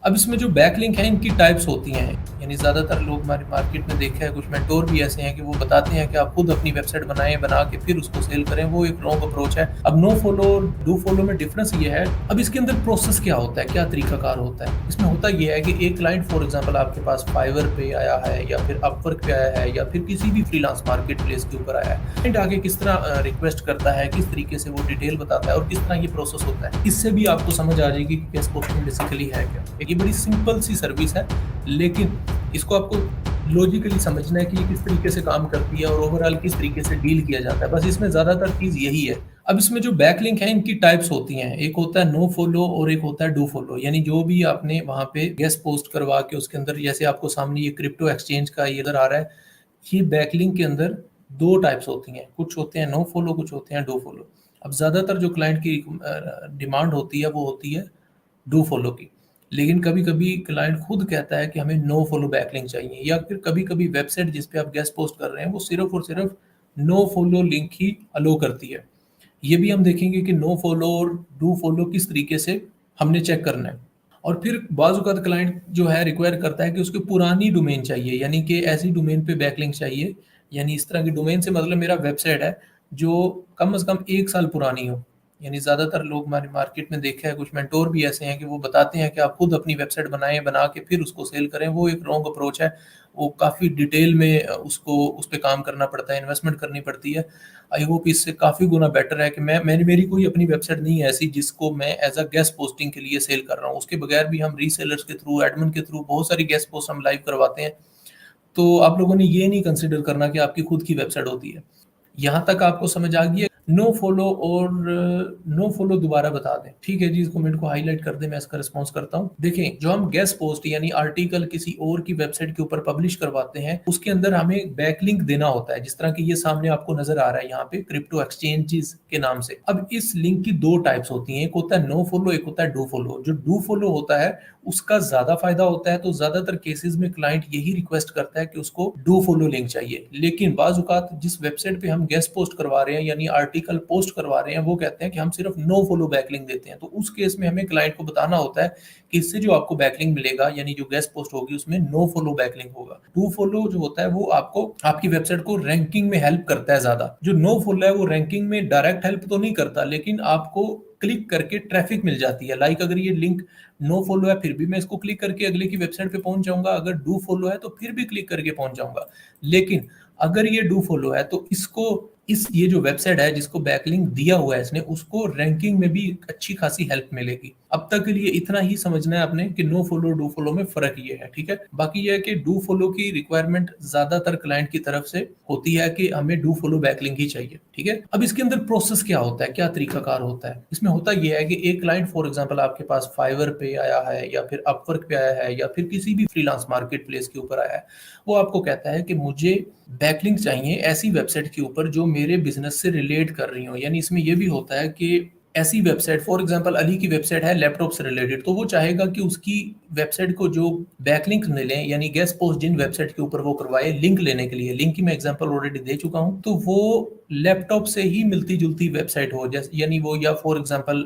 अब इसमें जो बैकलिंक है इनकी टाइप्स होती हैं, यानी ज़्यादातर लोग हमारे मार्केट में देखा है, कुछ मेंटोर भी ऐसे हैं कि वो बताते हैं कि आप खुद अपनी वेबसाइट बनाएँ, बना के फिर उसको सेल करें, वो एक रॉन्ग अप्रोच है। अब नो फॉलो और डू फॉलो में डिफरेंस ये है, अब इसके अंदर प्रोसेस क्या होता है, क्या तरीकाकार होता है? इसमें होता ये है कि एक क्लाइंट फॉर एग्ज़ाम्पल आपके पास फाइवर पे आया है या फिर अपवर्क पे आया है या फिर किसी भी फ्रीलांस मार्केट प्लेस के ऊपर आया है। क्लाइंट आगे किस तरह रिक्वेस्ट करता है, किस तरीके से वो डिटेल बताता है और किस तरह ये प्रोसेस होता है। इससे भी आपको समझ आ जाएगी कि गेस्ट पोस्टिंग बेसिकली है क्या। ये बड़ी सिंपल सी सर्विस है, लेकिन इसको आपको लॉजिकली समझना है कि ये किस तरीके से काम करती है और ओवरऑल किस तरीके से डील किया जाता है। बस इसमें ज़्यादातर चीज़ यही है। अब इसमें जो बैकलिंक है इनकी टाइप्स होती हैं। एक होता है नो फॉलो और एक होता है डू फॉलो। यानी जो भी आपने वहाँ पे गेस्ट पोस्ट करवा के उसके अंदर जैसे आपको सामने ये क्रिप्टो एक्सचेंज का ये नज़र आ रहा है, ये बैकलिंक के अंदर 2 टाइप्स होती हैं। कुछ होते हैं नो फॉलो, कुछ होते हैं डू फॉलो। अब ज़्यादातर जो क्लाइंट की डिमांड होती है वो होती है डू फॉलो की। लेकिन कभी-कभी क्लाइंट खुद कहता है कि हमें नो फॉलो बैकलिंक चाहिए या फिर कभी-कभी वेबसाइट जिस पे आप गेस्ट पोस्ट कर रहे हैं वो सिर्फ़ और सिर्फ़ नो फॉलो लिंक ही अलो करती है। ये भी हम देखेंगे कि नो फॉलो और डू फॉलो किस तरीके से हमने चेक करना है। और फिर बाज़-औक़ात क्लाइंट जो है रिक्वायर करता है कि उसको पुरानी डोमेन चाहिए, यानी कि ऐसी डोमेन पे बैकलिंक चाहिए, यानी इस तरह की डोमेन से मतलब मेरा वेबसाइट है जो कम से कम 1 साल पुरानी हो। यानी ज़्यादातर लोग हमारे मार्केट में देखा है, कुछ मेंटोर भी ऐसे हैं कि वो बताते हैं कि आप खुद अपनी वेबसाइट बनाएँ, बना के फिर उसको सेल करें, वो एक रॉन्ग अप्रोच है। वो काफ़ी डिटेल में उसको उस पे काम करना पड़ता है, इन्वेस्टमेंट करनी पड़ती है। आई होप इससे काफ़ी गुना बेटर है कि मैंने मेरी कोई अपनी वेबसाइट नहीं है ऐसी जिसको मैं एज़ अ गेस्ट पोस्टिंग के लिए सेल कर रहा हूँ। उसके बगैर भी हम रीसेलर्स के थ्रू, एडमिन के थ्रू बहुत सारी गेस्ट पोस्ट हम लाइव करवाते हैं। तो आप लोगों ने ये नहीं कंसीडर करना कि आपकी खुद की वेबसाइट होती है। यहाँ तक आपको समझ आ गई है? नो फॉलो और नो फॉलो दोबारा बता दें। ठीक है जी, इस कमेंट को हाइलाइट कर दें, मैं इसका रिस्पॉन्स करता हूँ। देखें, जो हम गेस्ट पोस्ट यानी आर्टिकल किसी और की वेबसाइट के ऊपर पब्लिश करवाते हैं, उसके अंदर हमें बैकलिंक देना होता है, जिस तरह कि ये सामने आपको नज़र आ रहा है यहाँ पे क्रिप्टो एक्सचेंजेस के नाम से। अब इस लिंक की 2 टाइप्स होती हैं, एक होता है नो फॉलो, एक होता है डू फॉलो। जो डू फॉलो होता है, उसका ज़्यादा फ़ायदा होता है, तो ज़्यादातर केसेज़ में क्लाइंट यही रिक्वेस्ट करता है कि उसको डू फॉलो लिंक चाहिए। लेकिन बाज़ औक़ात जिस वेबसाइट पे हम गेस्ट पोस्ट करवा रहे हैं यानी आर्टिकल पोस्ट करवा रहे हैं, वो कहते हैं कि हम सिर्फ़ नो फॉलो बैकलिंक देते हैं। तो उस केस में हमें क्लाइंट को बताना होता है कि इससे जो आपको बैकलिंक मिलेगा यानी जो गेस्ट पोस्ट होगी उसमें नो फॉलो बैकलिंक होगा। डू फॉलो जो होता है वो आपको आपकी वेबसाइट को रैंकिंग में हेल्प करता है ज़्यादा। जो नो फॉलो है वो रैंकिंग में डायरेक्ट हेल्प तो नहीं करता, लेकिन आपको क्लिक करके ट्रैफिक मिल जाती है। लाइक अगर ये लिंक नो फॉलो है फिर भी मैं इसको क्लिक करके अगले की वेबसाइट पे पहुंच जाऊंगा, अगर डू फॉलो है तो फिर भी क्लिक करके पहुंच जाऊंगा। लेकिन अगर ये डू फॉलो है तो इसको इस ये जो वेबसाइट है जिसको बैकलिंक दिया हुआ है इसने, उसको रैंकिंग में भी अच्छी खासी हेल्प मिलेगी। अब तक के लिए इतना ही समझना है आपने कि नो फॉलो डू फॉलो में फ़र्क ये है, ठीक है? बाकी ये है कि डू फॉलो की रिक्वायरमेंट ज़्यादातर क्लाइंट की तरफ से होती है कि हमें डू फॉलो बैकलिंक ही चाहिए, ठीक है? अब इसके अंदर प्रोसेस क्या होता है, क्या तरीकाकार होता है? इसमें होता ये है कि एक क्लाइंट फॉर एग्ज़ाम्पल आपके पास फाइवर पे आया है या फिर अपवर्क पे आया है या फिर किसी भी फ्रीलांस मार्केट प्लेस के ऊपर आया है। वो आपको कहता है कि मुझे बैकलिंक चाहिए ऐसी वेबसाइट के ऊपर जो मेरे बिज़नेस से रिलेट कर रही हो। यानी इसमें ये भी होता है कि ऐसी वेबसाइट फॉर एग्ज़ाम्पल अली की वेबसाइट है लैपटॉप से रिलेटेड, तो वो चाहेगा कि उसकी वेबसाइट को जो बैकलिंक मिलें यानी गेस्ट पोस्ट जिन वेबसाइट के ऊपर वो करवाए लिंक लेने के लिए, लिंक की मैं एग्ज़ाम्पल ऑलरेडी दे चुका हूँ, तो वो लैपटॉप से ही मिलती-जुलती वेबसाइट हो। जैसे यानी वो या फॉर एग्ज़ाम्पल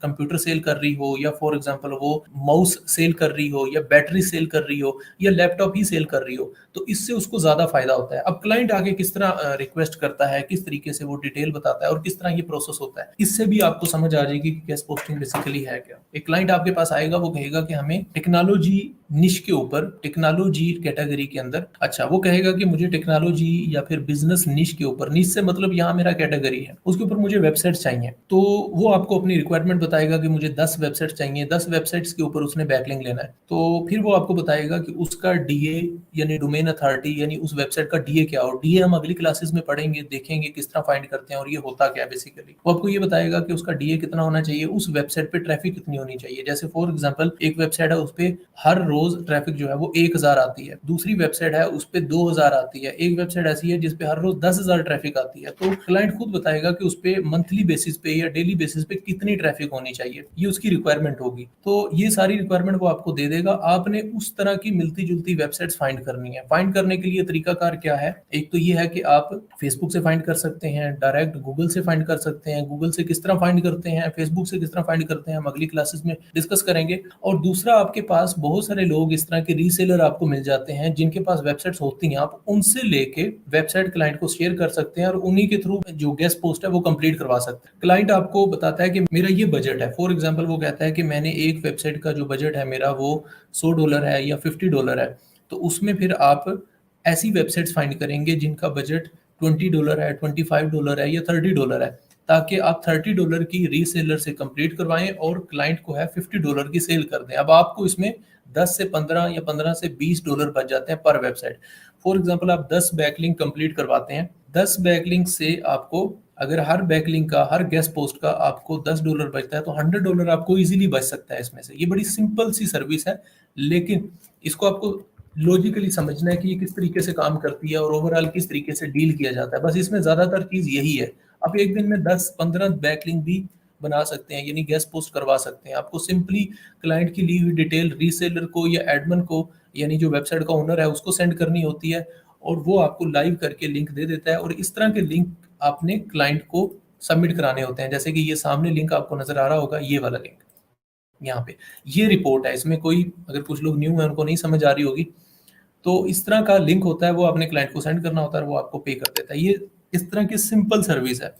कंप्यूटर सेल कर रही हो या फॉर एग्ज़ाम्पल वो माउस सेल कर रही हो या बैटरी सेल कर रही हो या लैपटॉप ही सेल कर रही हो, तो इससे उसको ज़्यादा फ़ायदा होता है। अब क्लाइंट आगे किस तरह रिक्वेस्ट करता है, किस तरीके से वो डिटेल बताता है और किस तरह ये प्रोसेस होता है, इससे भी आपको समझ आ जाएगी कि गेस्ट पोस्टिंग बेसिकली है क्या। एक क्लाइंट आपके पास आएगा, वो कहेगा कि हमें टेक्नोलॉजी निश के ऊपर, टेक्नोलॉजी कैटेगरी के अंदर, अच्छा वो कहेगा कि मुझे टेक्नोलॉजी या फिर बिज़नेस निश के ऊपर, निश से मतलब यहाँ मेरा कैटेगरी है, उसके ऊपर मुझे वेबसाइट चाहिए। तो वो आपको अपनी रिक्वायरमेंट बताएगा कि मुझे 10 वेबसाइट चाहिए, 10 वेबसाइट्स के ऊपर उसने बैकलिंक लेना है। तो फिर वो आपको बताएगा कि उसका डीए यानी डोमेन अथॉरिटी यानी उस वेबसाइट का डीए क्या हो। डीए हम अगली क्लासेस में पढ़ेंगे, देखेंगे किस तरह फाइंड करते हैं और ये होता क्या है बेसिकली। वो आपको ये बताएगा कि उसका डीए कितना होना चाहिए, उस वेबसाइट पे ट्रैफिक कितनी होनी चाहिए। जैसे फॉर एग्जांपल एक वेबसाइट है, उस पे हर रोज ट्रैफिक जो है वो 1000 आती है, दूसरी वेबसाइट है उस पे 2000 आती है, एक वेबसाइट ऐसी है जिस पे हर रोज 10,000 ट्रैफिक आती है। तो क्लाइंट खुद बताएगा कि उस पे मंथली बेसिस पे या डेली बेसिस पे कितनी ट्रैफिक होनी चाहिए, ये उसकी रिक्वायरमेंट होगी। तो ये सारी रिक्वायरमेंट वो आपको दे देगा। आपने उस तरह की मिलती जुलती वेबसाइट्स फाइंड करनी है। फाइंड करने के लिए तरीकाकार क्या है, एक तो ये है कि आप फेसबुक से फाइंड कर सकते हैं, डायरेक्ट गूगल से फाइंड कर सकते हैं। गूगल से किस तरह फाइंड करते हैं, फेसबुक से किस तरह फाइंड करते हैं, हम अगली क्लासेस में डिस्कस करेंगे। और दूसरा आप आपके पास बहुत सारे लोग इस तरह के रीसेलर आपको मिल जाते हैं जिनके पास वेबसाइट्स होती हैं, आप उनसे लेके वेबसाइट क्लाइंट को शेयर कर सकते हैं और उन्हीं के थ्रू जो गेस्ट पोस्ट है वो कंप्लीट करवा सकते हैं। क्लाइंट आपको बताता है कि मेरा ये बजट है, फॉर एग्जांपल वो कहता है कि मैंने एक वेबसाइट का जो बजट है मेरा वो $100 है या $50 है, तो उसमें फिर आप ऐसी वेबसाइट्स फाइंड करेंगे जिनका बजट $20 है, $25 है या $30 है, ताकि आप $30 की रीसेलर से कंप्लीट करवाएं और क्लाइंट को है $50 की सेल कर दें। अब आपको इसमें 10 से 15 या 15 से $20 बच जाते हैं पर वेबसाइट। फॉर एग्जांपल आप 10 बैकलिंक कंप्लीट करवाते हैं, 10 बैकलिंक से आपको अगर हर बैकलिंक का, हर गेस्ट पोस्ट का आपको $10 बचता है तो $100 आपको इजीली बच सकता है इसमें से। ये बड़ी सिंपल सी सर्विस है, लेकिन इसको आपको लॉजिकली समझना है कि ये किस तरीके से काम करती है और ओवरऑल किस तरीके से डील किया जाता है। बस इसमें ज़्यादातर चीज़ यही है। आप एक दिन में 10-15 बैकलिंक भी बना सकते हैं, यानी गेस्ट पोस्ट करवा सकते हैं। आपको सिंपली क्लाइंट की ली हुई डिटेल रीसेलर को या एडमिन को, यानी जो वेबसाइट का ओनर है, उसको सेंड करनी होती है और वो आपको लाइव करके लिंक दे देता है और इस तरह के लिंक आपने क्लाइंट को सबमिट कराने होते हैं। जैसे कि ये सामने लिंक आपको नज़र आ रहा होगा, ये वाला लिंक यहाँ पे। ये रिपोर्ट है, इसमें कोई अगर कुछ लोग न्यू हैं, उनको नहीं समझ आ रही होगी, तो इस तरह का लिंक होता है, वो अपने क्लाइंट को सेंड करना होता है और वो आपको पे कर देता है। ये इस तरह की सिंपल सर्विस है।